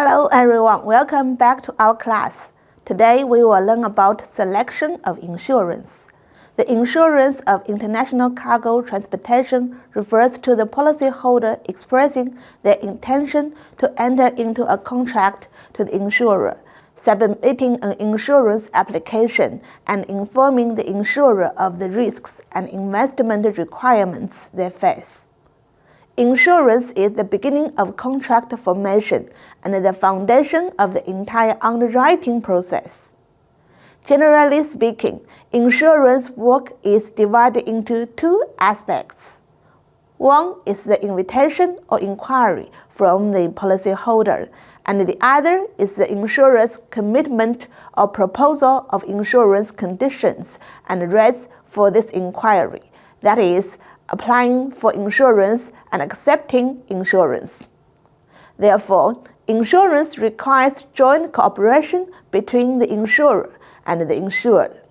Hello everyone, welcome back to our class. Today we will learn about selection of insurance. The insurance of international cargo transportation refers to the policyholder expressing their intention to enter into a contract to the insurer, submitting an insurance application, and informing the insurer of the risks and investment requirements they face. Insurance is the beginning of contract formation and the foundation of the entire underwriting process. Generally speaking, insurance work is divided into two aspects. One is the invitation or inquiry from the policyholder, and the other is the insurer's commitment or proposal of insurance conditions and rates for this inquiry, that is, applying for insurance and accepting insurance. Therefore, insurance requires joint cooperation between the insurer and the insured.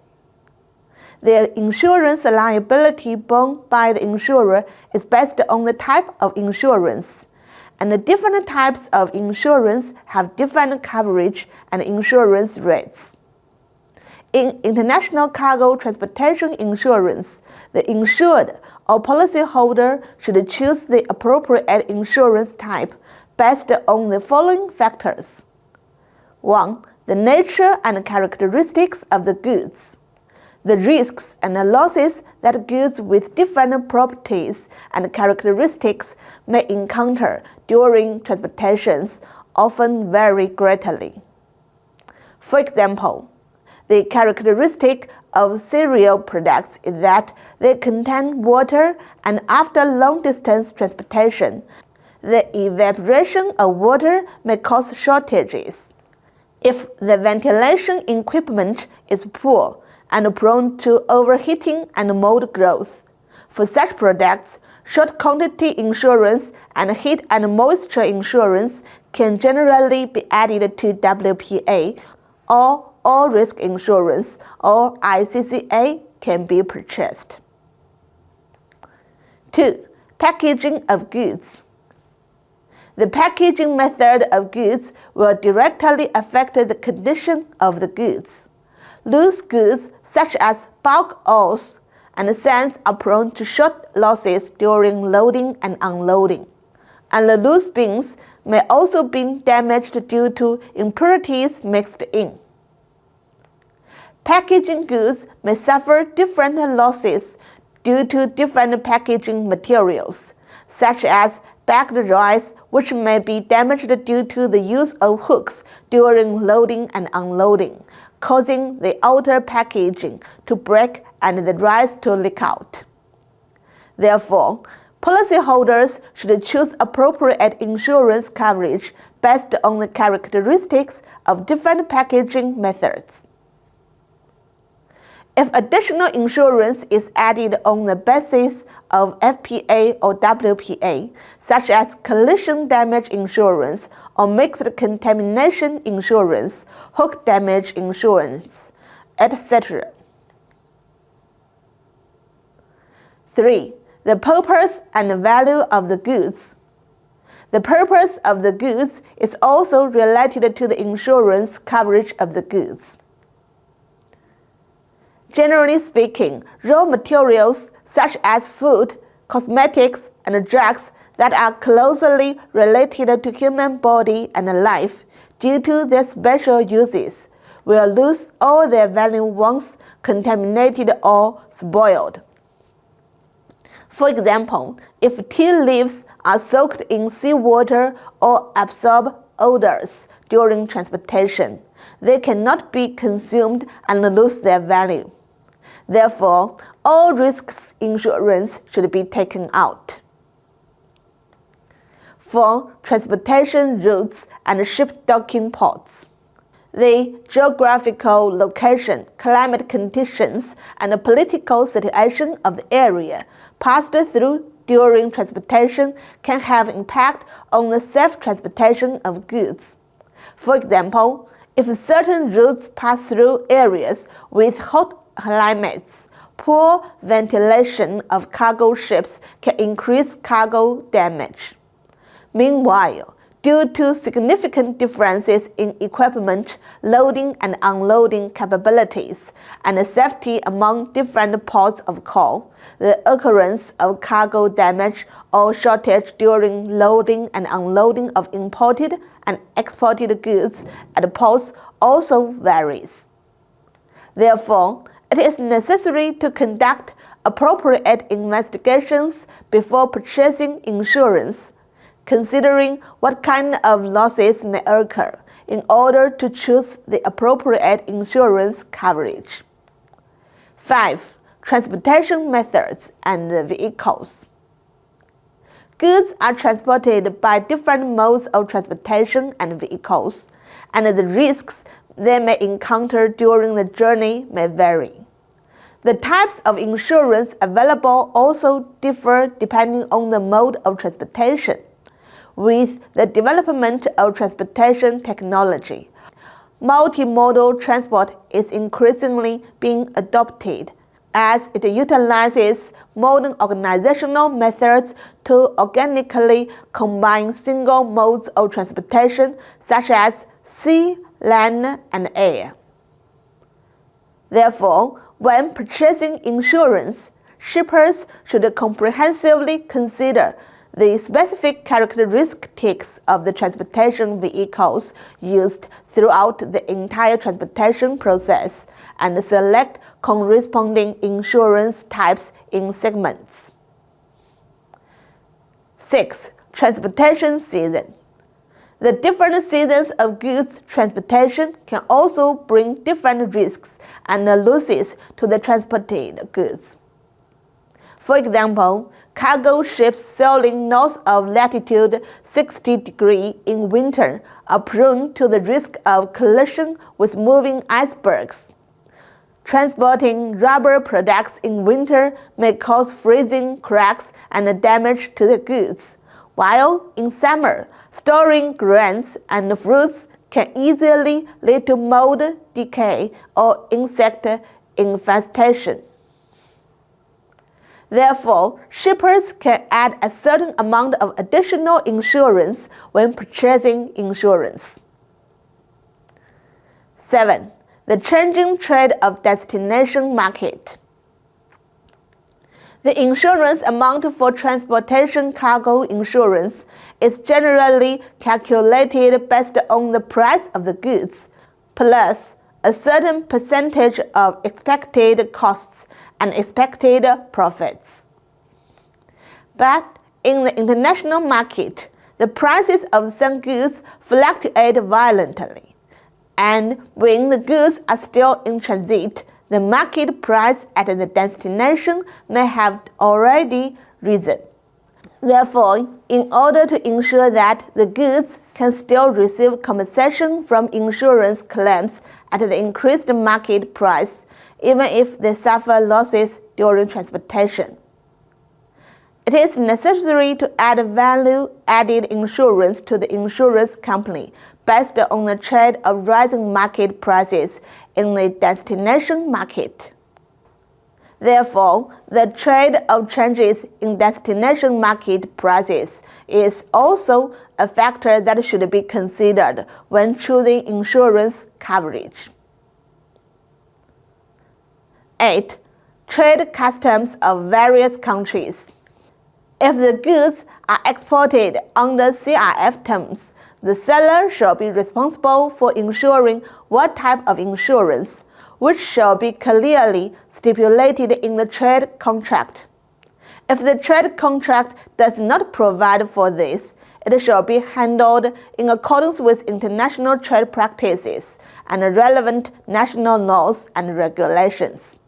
The insurance liability borne by the insurer is based on the type of insurance, and the different types of insurance have different coverage and insurance rates. In international cargo transportation insurance, the insured or policyholder should choose the appropriate insurance type based on the following factors. 1. The nature and characteristics of the goods. The risks and the losses that goods with different properties and characteristics may encounter during transportations often vary greatly. For example, the characteristic of cereal products is that they contain water, and after long-distance transportation, the evaporation of water may cause shortages. If the ventilation equipment is poor and prone to overheating and mold growth, for such products, short quantity insurance and heat and moisture insurance can generally be added to WPA, or all-risk insurance or ICCA can be purchased. 2. Packaging of goods. The packaging method of goods will directly affect the condition of the goods. Loose goods such as bulk oils and sands are prone to short losses during loading and unloading, and the loose beans may also be damaged due to impurities mixed in. Packaging goods may suffer different losses due to different packaging materials, such as bagged rice, which may be damaged due to the use of hooks during loading and unloading, causing the outer packaging to break and the rice to leak out. Therefore, policyholders should choose appropriate insurance coverage based on the characteristics of different packaging methods. If additional insurance is added on the basis of FPA or WPA, such as collision damage insurance or mixed contamination insurance, hook damage insurance, etc. 3. The purpose and value of the goods. The purpose of the goods is also related to the insurance coverage of the goods. Generally speaking, raw materials such as food, cosmetics, and drugs that are closely related to human body and life due to their special uses will lose all their value once contaminated or spoiled. For example, if tea leaves are soaked in seawater or absorb odors during transportation, they cannot be consumed and lose their value. Therefore, all risks insurance should be taken out. 4. Transportation routes and ship docking ports. The geographical location, climate conditions, and the political situation of the area passed through during transportation can have impact on the safe transportation of goods. For example, if certain routes pass through areas with hot climates, poor ventilation of cargo ships can increase cargo damage. Meanwhile, due to significant differences in equipment, loading and unloading capabilities, and safety among different ports of call, the occurrence of cargo damage or shortage during loading and unloading of imported and exported goods at ports also varies. Therefore, it is necessary to conduct appropriate investigations before purchasing insurance, considering what kind of losses may occur in order to choose the appropriate insurance coverage. 5. Transportation methods and vehicles. Goods are transported by different modes of transportation and vehicles, and the risks they may encounter during the journey may vary. The types of insurance available also differ depending on the mode of transportation. With the development of transportation technology, multimodal transport is increasingly being adopted as it utilizes modern organizational methods to organically combine single modes of transportation such as sea, land, and air. Therefore, when purchasing insurance, shippers should comprehensively consider the specific characteristics of the transportation vehicles used throughout the entire transportation process and select corresponding insurance types in segments. 6. Transportation season. The different seasons of goods transportation can also bring different risks and losses to the transported goods. For example, cargo ships sailing north of latitude 60 degrees in winter are prone to the risk of collision with moving icebergs. Transporting rubber products in winter may cause freezing, cracks, and damage to the goods, while in summer, storing grains and fruits can easily lead to mold, decay, or insect infestation. Therefore, shippers can add a certain amount of additional insurance when purchasing insurance. 7. The changing trade of destination market. The insurance amount for transportation cargo insurance is generally calculated based on the price of the goods, plus a certain percentage of expected costs and expected profits. But in the international market, the prices of some goods fluctuate violently, and when the goods are still in transit, the market price at the destination may have already risen. Therefore, in order to ensure that the goods can still receive compensation from insurance claims at the increased market price, even if they suffer losses during transportation, it is necessary to add value-added insurance to the insurance company based on the trend of rising market prices in the destination market. Therefore, the trend of changes in destination market prices is also a factor that should be considered when choosing insurance coverage. 8. Trade customs of various countries. If the goods are exported under CIF terms, the seller shall be responsible for ensuring what type of insurance, which shall be clearly stipulated in the trade contract. If the trade contract does not provide for this, it shall be handled in accordance with international trade practices and relevant national laws and regulations.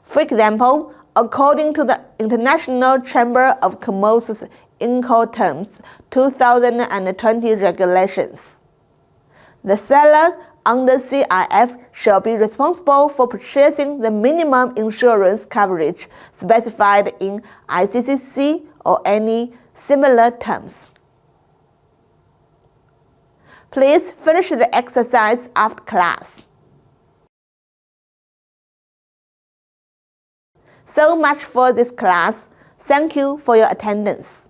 For example, according to the International Chamber of Commerce's Incoterms 2020 regulations, the seller under CIF shall be responsible for purchasing the minimum insurance coverage specified in ICCC or any similar terms. Please finish the exercise after class. So much for this class. Thank you for your attendance.